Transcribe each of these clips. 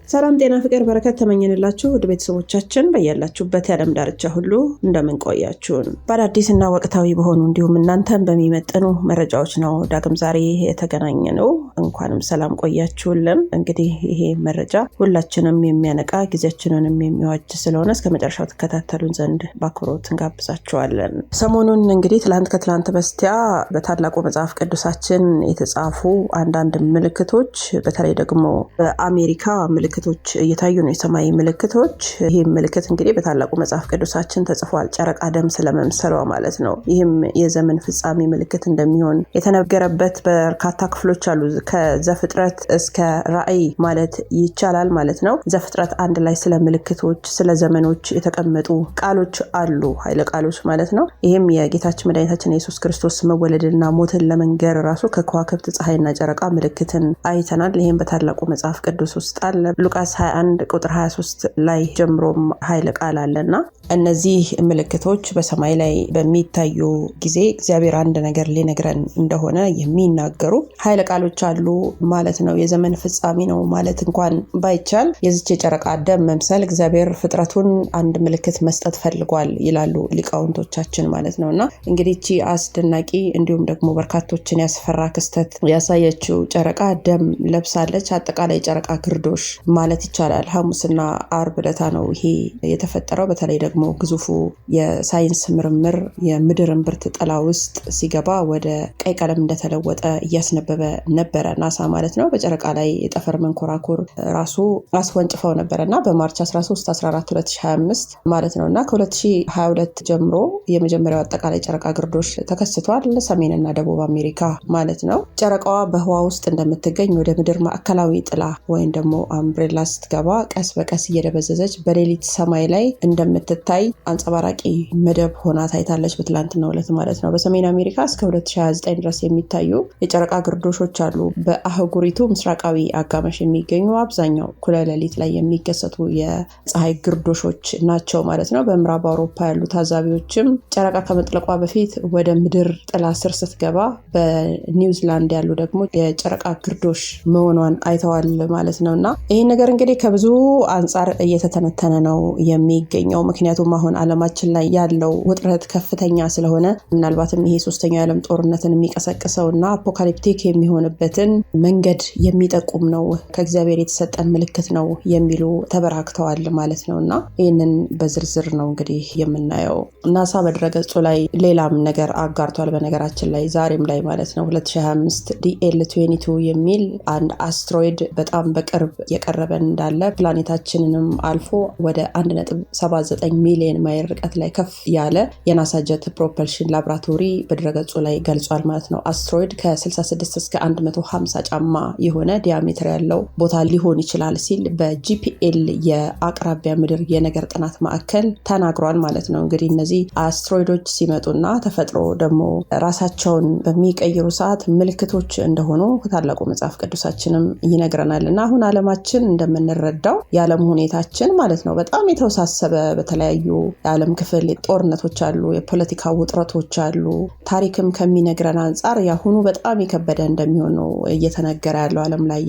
ሰላም ጤና ፍቅር በረከት ተመኘንላችሁ ወደ ቤተሰቦቻችን በያላችሁበት የዓለም ዳርቻ ሁሉ እንደምን ቆያችሁን። በአዳዲስና ወቅታዊ በሆኑ እንዲሁም እናንተን በሚመጥኑ መረጃዎች ነው ዳግም ዛሬ የተገናኘነው። እንኳንም ሰላም ቆያችሁልን። እንግዲህ ይሄ መረጃ ሁላችንም የሚያነቃ ጊዜያችንንም የሚዋጅ ስለሆነ እስከ መጨረሻው ተከታተሉን ዘንድ በአክብሮት እንጋብዛችኋለን። ሰሞኑን እንግዲህ ከትላንት በስቲያ በታላቁ መጽሐፍ ቅዱሳችን የተጻፉ አንዳንድ ምልክቶች በተለይ ደግሞ በአሜሪካ ምልክቶች እየታዩ ነው። የሰማይ ምልክቶች። ይህ ምልክት እንግዲህ በታላቁ መጽሐፍ ቅዱሳችን ተጽፏል። ጨረቃ ደም ስለመምሰሏ ማለት ነው። ይህም የዘመን ፍጻሜ ምልክት እንደሚሆን የተነገረበት በርካታ ክፍሎች አሉ። ከዘፍጥረት እስከ ራእይ ማለት ይቻላል ማለት ነው። ዘፍጥረት 1 ላይ ስለ ምልክቶች፣ ስለ ዘመኖች የተቀመጡ ቃሎች አሉ፣ ኃይለ ቃሎች ማለት ነው። ይህም የጌታችን መድኃኒታችን ኢየሱስ ክርስቶስ መወለድና ሞትን ለመንገር ራሱ ከከዋክብት ፀሐይና ጨረቃ ምልክትን አይተናል። ይህም በታላቁ መጽሐፍ ቅዱስ ውስጥ አለ። ሉቃስ 21 ቁጥር 23 ላይ ጀምሮም ኃይለ ቃል አለና እነዚህ ምልክቶች በሰማይ ላይ በሚታዩ ጊዜ እግዚአብሔር አንድ ነገር ሊነግረን እንደሆነ የሚናገሩ ኃይለ ቃሎች አሉ ማለት ነው። የዘመን ፍጻሜ ነው ማለት እንኳን ባይቻል የዚች የጨረቃ ደም መምሰል እግዚአብሔር ፍጥረቱን አንድ ምልክት መስጠት ፈልጓል ይላሉ ሊቃውንቶቻችን ማለት ነውና እንግዲህ እቺ አስደናቂ እንዲሁም ደግሞ በርካቶችን ያስፈራ ክስተት ያሳየችው ጨረቃ ደም ለብሳለች። አጠቃላይ ጨረቃ ግርዶሽ ማለት ይቻላል። ሐሙስና አርብ ዕለት ነው ይሄ የተፈጠረው። በተለይ ደግሞ ግዙፉ የሳይንስ ምርምር የምድር እምብርት ጥላ ውስጥ ሲገባ ወደ ቀይ ቀለም እንደተለወጠ እያስነበበ ነበረ ናሳ ማለት ነው። በጨረቃ ላይ የጠፈር መንኮራኩር ራሱ አስወንጭፈው ነበረና በማርች 13 14 2025 ማለት ነውና ከ2022 ጀምሮ የመጀመሪያው አጠቃላይ ጨረቃ ግርዶሽ ተከስቷል። ሰሜንና ደቡብ አሜሪካ ማለት ነው። ጨረቃዋ በህዋ ውስጥ እንደምትገኝ ወደ ምድር ማዕከላዊ ጥላ ወይም ደግሞ አምብሬላ ስትገባ ቀስ በቀስ እየደበዘዘች በሌሊት ሰማይ ላይ እንደምትታይ አንጸባራቂ መደብ ሆና ታይታለች በትላንትናው ዕለት ማለት ነው። በሰሜን አሜሪካ እስከ 2029 ድረስ የሚታዩ የጨረቃ ግርዶሾች አሉ። በአህጉሪቱ ምስራቃዊ አጋማሽ የሚገኙ አብዛኛው እኩለ ሌሊት ላይ የሚከሰቱ የፀሐይ ግርዶሾች ናቸው ማለት ነው። በምዕራብ አውሮፓ ያሉ ታዛቢዎችም ጨረቃ ከመጥለቋ በፊት ወደ ምድር ጥላ ስር ስትገባ፣ በኒውዚላንድ ያሉ ደግሞ የጨረቃ ግርዶሽ መሆኗን አይተዋል ማለት ነውና ይህን ነገር እንግዲህ ከብዙ አንጻር እየተተነተነ ነው የሚገኘው። ምክንያቱም አሁን ዓለማችን ላይ ያለው ውጥረት ከፍተኛ ስለሆነ ምናልባትም ይሄ ሶስተኛው የዓለም ጦርነትን የሚቀሰቅሰውና አፖካሊፕቲክ የሚሆንበትን መንገድ የሚጠቁም ነው፣ ከእግዚአብሔር የተሰጠን ምልክት ነው የሚሉ ተበራክተዋል ማለት ነውና ይህንን በዝርዝር ነው እንግዲህ የምናየው። ናሳ በድረገጹ ላይ ሌላም ነገር አጋርቷል። በነገራችን ላይ ዛሬም ላይ ማለት ነው 2025 DL22 የሚል አንድ አስትሮይድ በጣም በቅርብ የቀረበ እንዳለ ፕላኔታችንንም አልፎ ወደ 1.79 ሚሊዮን ማይል ርቀት ላይ ከፍ ያለ የናሳ ጀት ፕሮፐልሽን ላብራቶሪ በድረገጹ ላይ ገልጿል ማለት ነው። አስትሮይድ ከ66 እስከ 150 ጫማ የሆነ ዲያሜትር ያለው ቦታ ሊሆን ይችላል ሲል በጂፒኤል የአቅራቢያ ምድር የነገር ጥናት ማዕከል ተናግሯል ማለት ነው። እንግዲህ እነዚህ አስትሮይዶች ሲመጡና ተፈጥሮ ደግሞ ራሳቸውን በሚቀይሩ ሰዓት ምልክቶች እንደሆኑ ታላቁ መጽሐፍ ቅዱሳችንም ይነግረናል እና አሁን ዓለማችን እንደምንረዳው የዓለም ሁኔታችን ማለት ነው በጣም የተወሳሰበ በተለያዩ የዓለም ክፍል ጦርነቶች አሉ፣ የፖለቲካ ውጥረቶች አሉ። ታሪክም ከሚነግረን አንጻር ያሁኑ በጣም የከበደ እንደሚሆን ነው እየተነገረ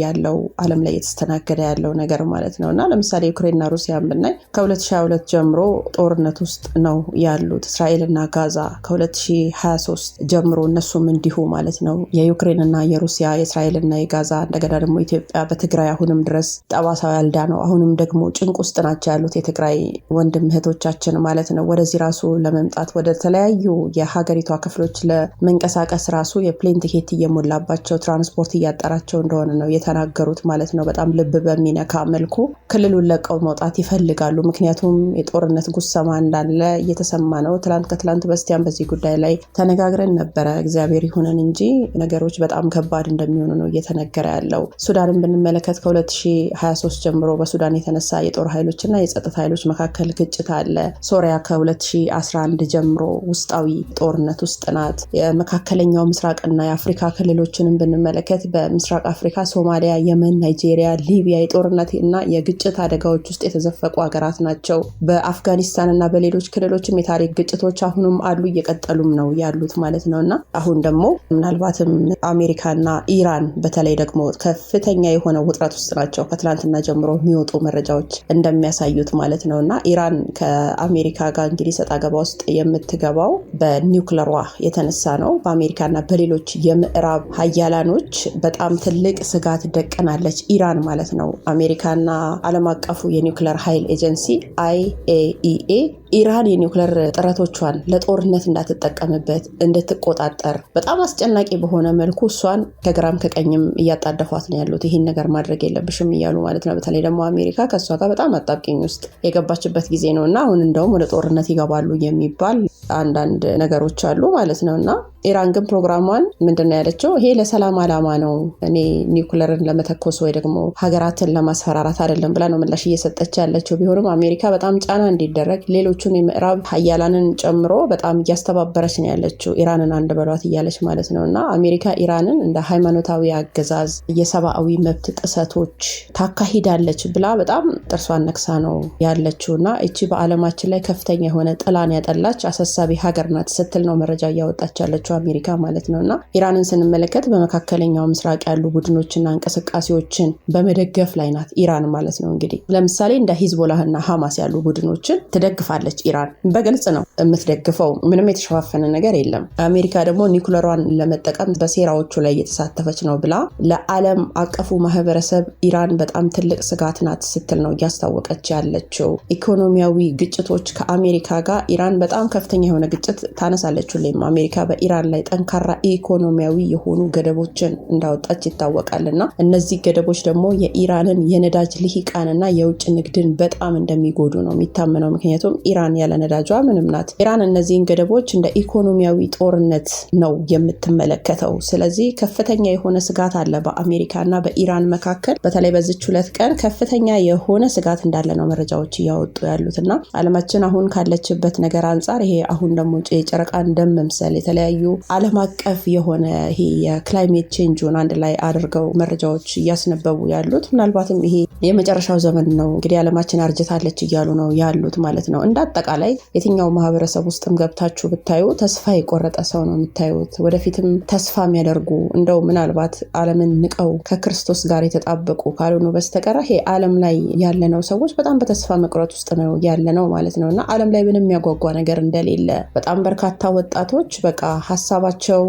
ያለው ዓለም ላይ የተስተናገደ ያለው ነገር ማለት ነውና ለምሳሌ ዩክሬንና ሩሲያን ብናይ ከ2022 ጀምሮ ጦርነት ውስጥ ነው ያሉት። እስራኤልና ጋዛ ከ2023 ጀምሮ እነሱም እንዲሁ ማለት ነው። የዩክሬንና የሩሲያ የእስራኤልና የጋዛ እንደገና ደግሞ ኢትዮጵያ በትግራይ አሁንም ድረስ ጠባሳው ያልዳ ነው። አሁንም ደግሞ ጭንቅ ውስጥ ናቸው ያሉት የትግራይ ወንድም እህቶቻችን ማለት ነው። ወደዚህ ራሱ ለመምጣት ወደ ተለያዩ የሀገሪቷ ክፍሎች ለመንቀሳቀስ ራሱ የፕሌን ቲኬት እየሞላባቸው ትራንስፖርት እያጠራቸው እንደሆነ ነው የተናገሩት ማለት ነው። በጣም ልብ በሚነካ መልኩ ክልሉን ለቀው መውጣት ይፈልጋሉ። ምክንያቱም የጦርነት ጉሰማ እንዳለ እየተሰማ ነው። ከትላንት በስቲያም በዚህ ጉዳይ ላይ ተነጋግረን ነበረ። እግዚአብሔር ይሁነን እንጂ ነገሮች በጣም ከባድ እንደሚሆኑ ነው እየተነገረ ያለው። ሱዳንን ብንመለከት ከ2023 ጀምሮ በሱዳን የተነሳ የጦር ኃይሎችና የጸጥታ ኃይሎች መካከል ግጭት አለ። ሶሪያ ከ2011 ጀምሮ ውስጣዊ ጦርነት ውስጥ ናት። የመካከለኛው ምስራቅና የአፍሪካ ክልሎችንም ብንመለከት በምስራቅ አፍሪካ ሶማሊያ፣ የመን፣ ናይጄሪያ፣ ሊቢያ የጦርነት እና የግጭት አደጋዎች ውስጥ የተዘፈቁ ሀገራት ናቸው። በአፍጋኒስታን እና በሌሎች ክልሎችም የታሪክ ግጭቶች አሁንም አሉ፣ እየቀጠሉም ነው ያሉት ማለት ነውና አሁን ደግሞ ምናልባትም አሜሪካና ኢራን በተለይ ደግሞ ከፍተኛ የሆነ ውጥረት ውስጥ ናቸው። ከትላንትና ጀምሮ የሚወጡ መረጃዎች እንደሚያሳዩት ማለት ነውና ኢራን ከአሜሪካ ጋር እንግዲህ ሰጣ ገባ ውስጥ የምትገባው በኒውክለሯ የተነሳ ነው። በአሜሪካና በሌሎች የምዕራብ ሀያላኖች በጣም ትልቅ ስጋት ደቀናለች ኢራን ማለት ነው። አሜሪካና ዓለም አቀፉ የኒውክለር ኃይል ኤጀንሲ IAEA ኢራን የኒውክለር ጥረቶቿን ለጦርነት እንዳትጠቀምበት እንድትቆጣጠር በጣም አስጨናቂ በሆነ መልኩ እሷን ከግራም ከቀኝም እያጣደፏት ነው ያሉት። ይህን ነገር ማድረግ የለብሽም እያሉ ማለት ነው። በተለይ ደግሞ አሜሪካ ከእሷ ጋር በጣም አጣብቂኝ ውስጥ የገባችበት ጊዜ ነው እና አሁን እንደውም ወደ ጦርነት ይገባሉ የሚባል አንዳንድ ነገሮች አሉ ማለት ነው። እና ኢራን ግን ፕሮግራሟን ምንድነው ያለችው? ይሄ ለሰላም ዓላማ ነው፣ እኔ ኒውክለርን ለመተኮስ ወይ ደግሞ ሀገራትን ለማስፈራራት አይደለም ብላ ነው ምላሽ እየሰጠች ያለችው። ቢሆንም አሜሪካ በጣም ጫና እንዲደረግ ሌሎቹን የምዕራብ ሀያላንን ጨምሮ በጣም እያስተባበረች ነው ያለችው። ኢራንን አንድ በሏት እያለች ማለት ነው። እና አሜሪካ ኢራንን እንደ ሃይማኖታዊ አገዛዝ የሰብአዊ መብት ጥሰቶች ታካሂዳለች ብላ በጣም ጥርሷን ነክሳ ነው ያለችው። እና እቺ በዓለማችን ላይ ከፍተኛ የሆነ ጥላን ያጠላች አሳሳቢ ሀገር ናት ስትል ነው መረጃ እያወጣች ያለችው አሜሪካ ማለት ነው። እና ኢራንን ስንመለከት በመካከለኛው ምስራቅ ያሉ ቡድኖችና እንቅስቃሴዎችን በመደገፍ ላይ ናት ኢራን ማለት ነው። እንግዲህ ለምሳሌ እንደ ሂዝቦላህና ሐማስ ያሉ ቡድኖችን ትደግፋለች ኢራን። በግልጽ ነው የምትደግፈው፣ ምንም የተሸፋፈነ ነገር የለም። አሜሪካ ደግሞ ኒውክለሯን ለመጠቀም በሴራዎቹ ላይ እየተሳተፈች ነው ብላ ለዓለም አቀፉ ማህበረሰብ ኢራን በጣም ትልቅ ስጋት ናት ስትል ነው እያስታወቀች ያለችው። ኢኮኖሚያዊ ግጭቶች ከአሜሪካ ጋር ኢራን በጣም ከፍተኛ የሆነ ግጭት ታነሳለች። ሁሌም አሜሪካ በኢራን ላይ ጠንካራ ኢኮኖሚያዊ የሆኑ ገደቦችን እንዳወጣች ይታወቃልና እነዚህ ገደቦች ደግሞ የኢራንን የነዳጅ ልሂቃንና የውጭ ንግድን በጣም እንደሚጎዱ ነው የሚታመነው። ምክንያቱም ኢራን ያለ ነዳጇ ምንም ናት። ኢራን እነዚህን ገደቦች እንደ ኢኮኖሚያዊ ጦርነት ነው የምትመለከተው። ስለዚህ ከፍተኛ የሆነ ስጋት አለ በአሜሪካና በኢራን መካከል። በተለይ በዚች 2 ቀን ከፍተኛ የሆነ ስጋት እንዳለ ነው መረጃዎች እያወጡ ያሉትና ዓለማችን አሁን ካለችበት ነገር አንጻር ይሄ አሁን ደግሞ የጨረቃን ደም መምሰል የተለያዩ ዓለም አቀፍ የሆነ ይሄ የክላይሜት ቼንጅን አንድ ላይ አድርገው መረጃዎች እያስነበቡ ያሉት ምናልባትም ይሄ የመጨረሻው ዘመን ነው እንግዲህ ዓለማችን አርጅታለች እያሉ ነው ያሉት ማለት ነው። እንደ አጠቃላይ የትኛው ማህበረሰብ ውስጥም ገብታችሁ ብታዩ ተስፋ የቆረጠ ሰው ነው የምታዩት። ወደፊትም ተስፋ የሚያደርጉ እንደው ምናልባት ዓለምን ንቀው ከክርስቶስ ጋር የተጣበቁ ካልሆኑ በስተቀር ይሄ ዓለም ላይ ያለነው ሰዎች በጣም በተስፋ መቁረጥ ውስጥ ነው ያለነው ማለት ነው። እና ዓለም ላይ ምንም የሚያጓጓ ነገር እንደሌለ በጣም በርካታ ወጣቶች በቃ ሀሳባቸው፣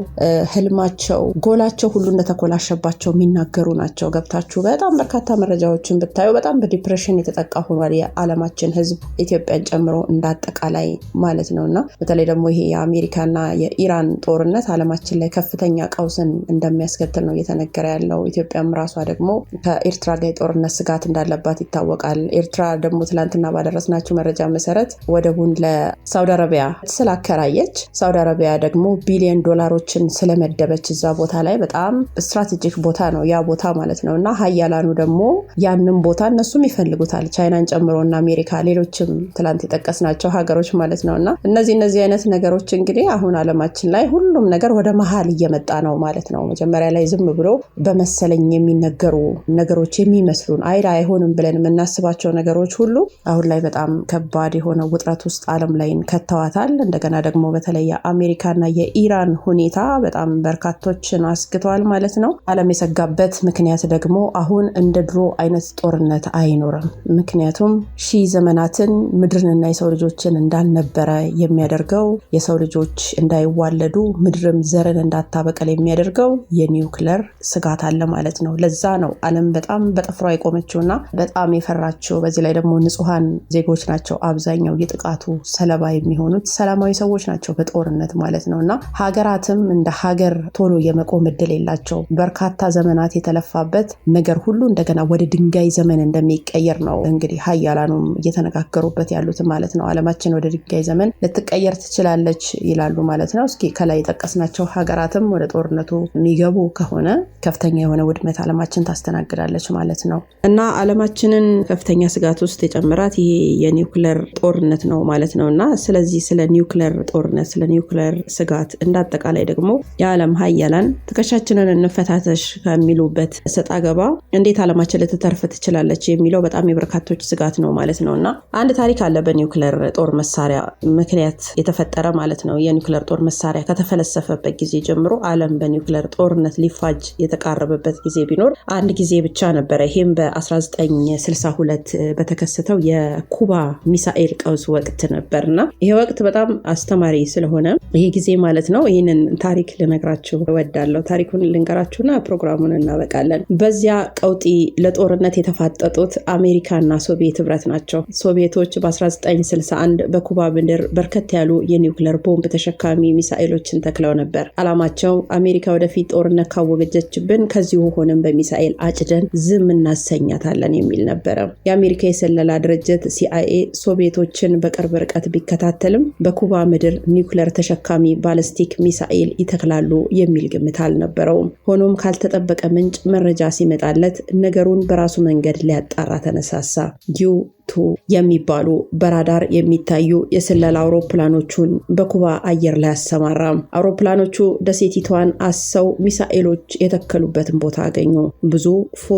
ህልማቸው፣ ጎላቸው ሁሉ እንደተኮላሸባቸው የሚናገሩ ናቸው። ገብታችሁ በጣም በርካታ መረጃዎችን ብታዩ በጣም በዲፕሬሽን የተጠቃ ሆኗል የዓለማችን ህዝብ ኢትዮጵያን ጨምሮ እንዳጠቃላይ ማለት ነውና በተለይ ደግሞ ይሄ የአሜሪካና የኢራን ጦርነት ዓለማችን ላይ ከፍተኛ ቀውስን እንደሚያስከትል ነው እየተነገረ ያለው። ኢትዮጵያም ራሷ ደግሞ ከኤርትራ ጋር የጦርነት ስጋት እንዳለባት ይታወቃል። ኤርትራ ደግሞ ትላንትና ባደረስናቸው መረጃ መሰረት ወደቡን ለሳውዲ አረቢያ ስላከራየች ሳውዲ አረቢያ ደግሞ ቢሊዮን ዶላሮችን ስለመደበች እዛ ቦታ ላይ በጣም ስትራቴጂክ ቦታ ነው ያ ቦታ ማለት ነው። እና ሀያላኑ ደግሞ ያንን ቦታ እነሱም ይፈልጉታል፣ ቻይናን ጨምሮ እና አሜሪካ፣ ሌሎችም ትላንት የጠቀስናቸው ሀገሮች ማለት ነው። እና እነዚህ አይነት ነገሮች እንግዲህ አሁን ዓለማችን ላይ ሁሉም ነገር ወደ መሀል እየመጣ ነው ማለት ነው። መጀመሪያ ላይ ዝም ብሎ በመሰለኝ የሚነገሩ ነገሮች የሚመስሉን አይሆንም ብለን የምናስባቸው ነገሮች ሁሉ አሁን ላይ በጣም ከባድ የሆነ ውጥረት ውስጥ ዓለም ላይ ከተዋታል። እንደገና ደግሞ በተለይ የአሜሪካና የኢራን ሁኔታ በጣም በርካቶችን አስግቷል ማለት ነው። ዓለም የሰጋበት ምክንያት ደግሞ አሁን እንደ ድሮ አይነት ጦርነት አይኖርም። ምክንያቱም ሺህ ዘመናትን ምድርንና የሰው ልጆችን እንዳልነበረ የሚያደርገው የሰው ልጆች እንዳይዋለዱ ምድርም ዘርን እንዳታበቀል የሚያደርገው የኒውክለር ስጋት አለ ማለት ነው። ለዛ ነው ዓለም በጣም በጥፍሯ የቆመችውና በጣም የፈራችው። በዚህ ላይ ደግሞ ንጹሃን ዜጎች ናቸው አብዛኛው የጥቃቱ ሰለባ የሚሆኑት ሰላማዊ ሰዎች ናቸው በጦርነት ማለት ነውና ሀገራትም እንደ ሀገር ቶሎ የመቆም እድል የላቸው። በርካታ ዘመናት የተለፋበት ነገር ሁሉ እንደገና ወደ ድንጋይ ዘመን እንደሚቀየር ነው እንግዲህ ሀያላኑም እየተነጋገሩበት ያሉት ማለት ነው። ዓለማችን ወደ ድንጋይ ዘመን ልትቀየር ትችላለች ይላሉ ማለት ነው። እስኪ ከላይ የጠቀስናቸው ሀገራትም ወደ ጦርነቱ የሚገቡ ከሆነ ከፍተኛ የሆነ ውድመት ዓለማችን ታስተናግዳለች ማለት ነው። እና ዓለማችንን ከፍተኛ ስጋት ውስጥ የጨመራት ይሄ የኒውክለር ጦርነት ነው ማለት ነው። እና ስለዚህ ስለ ኒውክለር ጦርነት፣ ስለ ኒውክለር ስጋት እንዳጠቃላይ ደግሞ የዓለም ሀያላን ትከሻችንን እንፈታተሽ ከሚሉበት ሰጣ ገባ እንዴት ዓለማችን ልትተርፍ ትችላለች የሚለው በጣም የበርካቶች ስጋት ነው ማለት ነው። እና አንድ ታሪክ አለ በኒውክለር ጦር መሳሪያ ምክንያት የተፈጠረ ማለት ነው። የኒውክሌር ጦር መሳሪያ ከተፈለሰፈበት ጊዜ ጀምሮ ዓለም በኒውክሌር ጦርነት ሊፋጅ የተቃረበበት ጊዜ ቢኖር አንድ ጊዜ ብቻ ነበረ። ይህም በ1962 በተከሰተው የኩባ ሚሳኤል ቀውስ ወቅት ነበርና ይሄ ወቅት በጣም አስተማሪ ስለሆነ ይሄ ጊዜ ማለት ነው ይህንን ታሪክ ልነግራችሁ እወዳለሁ። ታሪኩን ልንገራችሁና ፕሮግራሙን እናበቃለን። በዚያ ቀውጢ ለጦርነት የተፋጠጡት አሜሪካና ሶቪየት ህብረት ናቸው። ሶቪየቶች በ1961 በኩባ ምድር በርከት ያሉ የኒውክሌር ቦምብ ተሸካሚ ሚሳኤሎችን ተክለው ነበር። ዓላማቸው አሜሪካ ወደፊት ጦርነት ካወገጀችብን ከዚሁ ሆነን በሚሳኤል አጭደን ዝም እናሰኛታለን የሚል ነበረ። የአሜሪካ የስለላ ድርጅት CIA ሶቪየቶችን በቅርብ ርቀት ቢከታተልም በኩባ ምድር ኒውክሌር ተሸካሚ ባሊስቲክ ሚሳኤል ይተክላሉ የሚል ግምት አልነበረውም። ሆኖም ካልተጠበቀ ምንጭ መረጃ ሲመጣለት ነገሩን በራሱ መንገድ ሊያጣራ ተነሳሳ። U-2 የሚባሉ በራዳር የሚታዩ የስለላ አውሮፕላኖቹን በኩባ አየር ላይ አሰማራ። አውሮፕላኖቹ ደሴቲቷን አሰው ሚሳኤሎች የተከሉበትን ቦታ አገኙ። ብዙ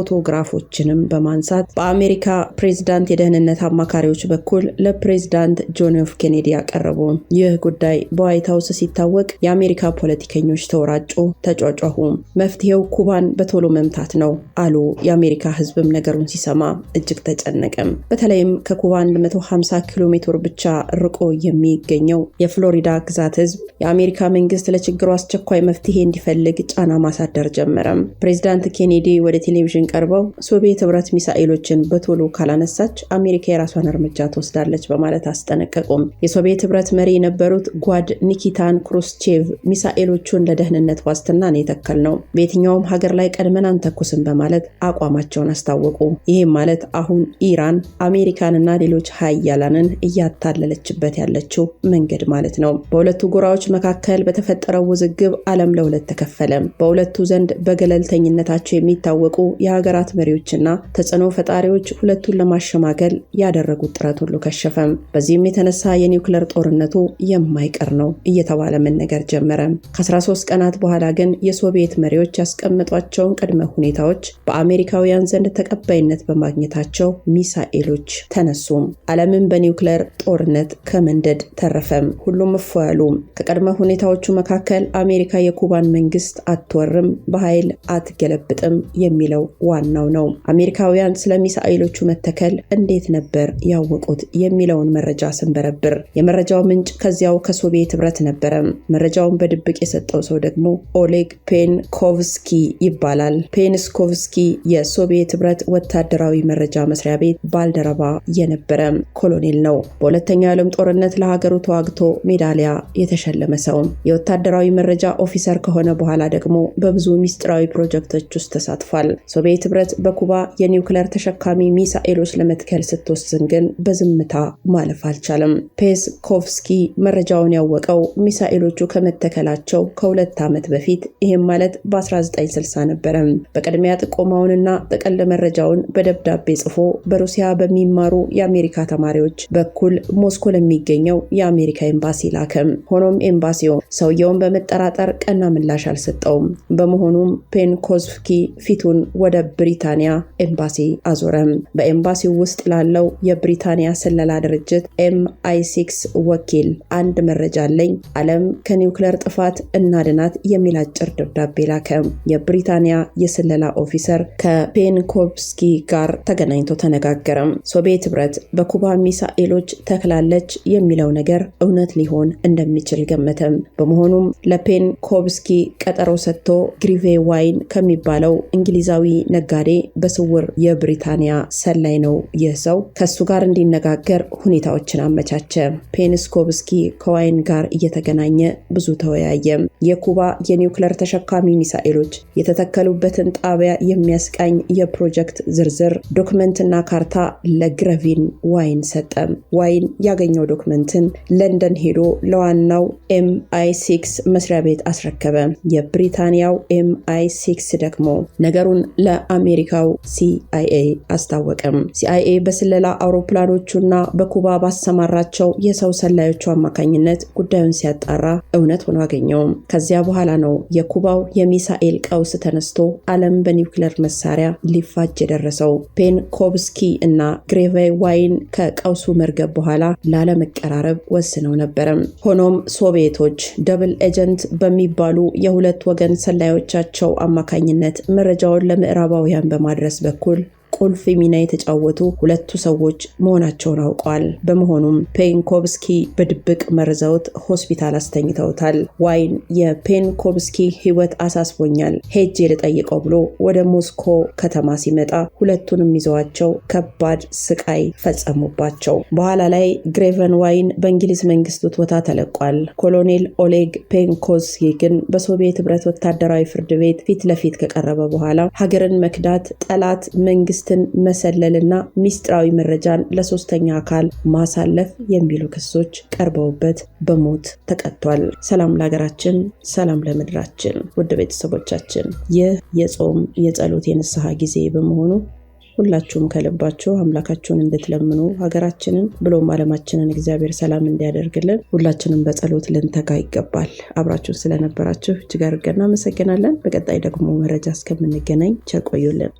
ፎቶግራፎችንም በማንሳት በአሜሪካ ፕሬዝዳንት የደህንነት አማካሪዎች በኩል ለፕሬዝዳንት ጆን ኤፍ ኬኔዲ ያቀረቡ። ይህ ጉዳይ በዋይት ሃውስ ሲታወቅ የአሜሪካ ፖለቲከኞች ተወራጩ፣ ተጫጫሁ። መፍትሄው ኩባን በቶሎ መምታት ነው አሉ። የአሜሪካ ህዝብም ነገሩን ሲሰማ እጅግ ተጨነቀም። በተለይም ከኩባ 150 ኪሎ ሜትር ብቻ ርቆ የሚገኘው የፍሎሪዳ ግዛት ህዝብ የአሜሪካ መንግስት ለችግሩ አስቸኳይ መፍትሄ እንዲፈልግ ጫና ማሳደር ጀመረ። ፕሬዝዳንት ኬኔዲ ወደ ቴሌቪዥን ቀርበው ሶቪየት ህብረት ሚሳኤሎችን በቶሎ ካላነሳች አሜሪካ የራሷን እርምጃ ትወስዳለች በማለት አስጠነቀቁም። የሶቪየት ህብረት መሪ የነበሩት ጓድ ኒኪታን ክሩስቼቭ ሚሳኤሎቹን ለደህንነት ዋስትና ነው የተከልነው፣ በየትኛውም ሀገር ላይ ቀድመን አንተኩስም በማለት አቋማቸውን አስታወቁ። ይህም ማለት አሁን ኢራን አሜሪካንና ሌሎች ሀያላንን እያታለለችበት ያለችው መንገድ ማለት ነው። በሁለቱ ጎራዎች መካከል በተፈጠረው ውዝግብ ዓለም ለሁለት ተከፈለ። በሁለቱ ዘንድ በገለልተኝነታቸው የሚታወቁ የሀገራት መሪዎችና ተጽዕኖ ፈጣሪዎች ሁለቱን ለማሸማገል ያደረጉት ጥረት ሁሉ ከሸፈ። በዚህም የተነሳ የኒውክሌር ጦርነቱ የማይቀር ነው እየተባለ መነገር ጀመረ። ከ13 ቀናት በኋላ ግን የሶቪየት መሪዎች ያስቀመጧቸውን ቅድመ ሁኔታዎች በአሜሪካውያን ዘንድ ተቀባይነት በማግኘታቸው ሚሳኤሎች ተነሱ። ዓለምን በኒውክሌር ጦርነት ከመንደድ ተረፈም። ሁሉም እፎያሉ። ከቅድመ ሁኔታዎቹ መካከል አሜሪካ የኩባን መንግስት አትወርም፣ በኃይል አትገለብጥም የሚለው ዋናው ነው። አሜሪካውያን ስለ ሚሳኤሎቹ መተከል እንዴት ነበር ያወቁት የሚለውን መረጃ ስንበረብር የመረጃው ምንጭ ከዚያው ከሶቪየት ህብረት ነበረ። መረጃውን በድብቅ የሰጠው ሰው ደግሞ ኦሌግ ፔንኮቭስኪ ይባላል። ፔንኮቭስኪ የሶቪየት ህብረት ወታደራዊ መረጃ መስሪያ ቤት ባልደረባ የነበረ ኮሎኔል ነው። በሁለተኛው ዓለም ጦርነት ለሀገሩ ተዋግቶ ሜዳሊያ የተሸለመ ሰው። የወታደራዊ መረጃ ኦፊሰር ከሆነ በኋላ ደግሞ በብዙ ሚስጥራዊ ፕሮጀክቶች ውስጥ ተሳትፏል። ሶቪየት ህብረት በኩባ የኒውክሌር ተሸካሚ ሚሳኤሎች ለመትከል ስትወስን ግን በዝምታ ማለፍ አልቻለም። ፔስኮቭስኪ መረጃውን ያወቀው ሚሳኤሎቹ ከመተከላቸው ከ2 ዓመት በፊት ይህም ማለት በ1960 ነበረ። በቅድሚያ ጥቆማውንና ጥቅል መረጃውን በደብዳቤ ጽፎ በሩሲያ በሚማሩ የአሜሪካ ተማሪዎች በኩል ሞስኮ ለሚገኘው የአሜሪካ ኤምባሲ ላከም። ሆኖም ኤምባሲው ሰውየውን በመጠራጠር ቀና ምላሽ አልሰጠውም። በመሆኑም ፔንኮቭስኪ ፊቱን ወደ ብሪታንያ ኤምባሲ አዞረም። በኤምባሲው ውስጥ ላለው የብሪታንያ ስለላ ድርጅት MI6 ወኪል አንድ መረጃ አለኝ፣ ዓለም ከኒውክሌር ጥፋት እናድናት የሚል አጭር ደብዳቤ ላከ። የብሪታንያ የስለላ ኦፊሰር ከፔንኮቭስኪ ጋር ተገናኝቶ ተነጋገረ። ሶቪየት ህብረት በኩባ ሚሳኤሎች ተክላለች የሚለው ነገር እውነት ሊሆን እንደሚችል ገመተም። በመሆኑም ለፔንኮቭስኪ ቀጠሮ ሰጥቶ ግሪቬ ዋይን ከሚባለው እንግሊዛዊ ነጋዴ በስውር የብሪታንያ ሰላይ ነው ይህ ሰው፣ ከሱ ጋር እንዲነጋገር ሁኔታዎችን አመቻቸ። ፔንኮቭስኪ ከዋይን ጋር እየተገናኘ ብዙ ተወያየ። የኩባ የኒውክሌር ተሸካሚ ሚሳኤሎች የተተከሉበትን ጣቢያ የሚያስቃኝ የፕሮጀክት ዝርዝር ዶክመንትና ካርታ ለግሬቪን ዋይን ሰጠ። ዋይን ያገኘው ዶክመንትን ለንደን ሄዶ ለዋናው MI6 መስሪያ ቤት አስረከበ። የብሪታንያው MI6 ደግሞ ነገሩን ለአሜሪካው CIA አስታወቀም። CIA በስለላ አውሮፕላኖቹና በኩባ ባሰማራቸው የሰው ሰላዮቹ አማካኝነት ጉዳዩን ሲያጣራ እውነት ሆኖ አገኘው። ከዚያ በኋላ ነው የኩባው የሚሳኤል ቀውስ ተነስቶ ዓለም በኒውክሌር መሳሪያ ሊፋጅ የደረሰው። ፔንኮቭስኪ እና ግሬቪ ዋይን ከቀውሱ መርገብ በኋላ ለዓለም ለመቀራረብ ወስነው ነበር። ሆኖም ሶቪየቶች ደብል ኤጀንት በሚባሉ የሁለት ወገን ሰላዮቻቸው አማካኝነት መረጃውን ለምዕራባውያን በማድረስ በኩል ቁልፍ ሚና የተጫወቱ ሁለቱ ሰዎች መሆናቸውን አውቀዋል። በመሆኑም ፔንኮቭስኪ በድብቅ መርዘውት ሆስፒታል አስተኝተውታል። ዋይን የፔንኮቭስኪ ሕይወት አሳስቦኛል ሄጄ ልጠይቀው ብሎ ወደ ሞስኮ ከተማ ሲመጣ ሁለቱንም ይዘዋቸው ከባድ ስቃይ ፈጸሙባቸው። በኋላ ላይ ግሬቨን ዋይን በእንግሊዝ መንግስት ውትወታ ተለቋል። ኮሎኔል ኦሌግ ፔንኮቭስኪ ግን በሶቪየት ህብረት ወታደራዊ ፍርድ ቤት ፊት ለፊት ከቀረበ በኋላ ሀገርን መክዳት፣ ጠላት መንግስትን መሰለልና ሚስጥራዊ መረጃን ለሶስተኛ አካል ማሳለፍ የሚሉ ክሶች ቀርበውበት በሞት ተቀጥቷል። ሰላም ለሀገራችን፣ ሰላም ለምድራችን። ውድ ቤተሰቦቻችን ይህ የጾም የጸሎት የንስሐ ጊዜ በመሆኑ ሁላችሁም ከልባችሁ አምላካችሁን እንድትለምኑ ሀገራችንን ብሎም ዓለማችንን እግዚአብሔር ሰላም እንዲያደርግልን ሁላችንም በጸሎት ልንተጋ ይገባል። አብራችሁን ስለነበራችሁ እጅግ አድርገን እናመሰግናለን። በቀጣይ ደግሞ መረጃ እስከምንገናኝ ቸር ቆዩልን።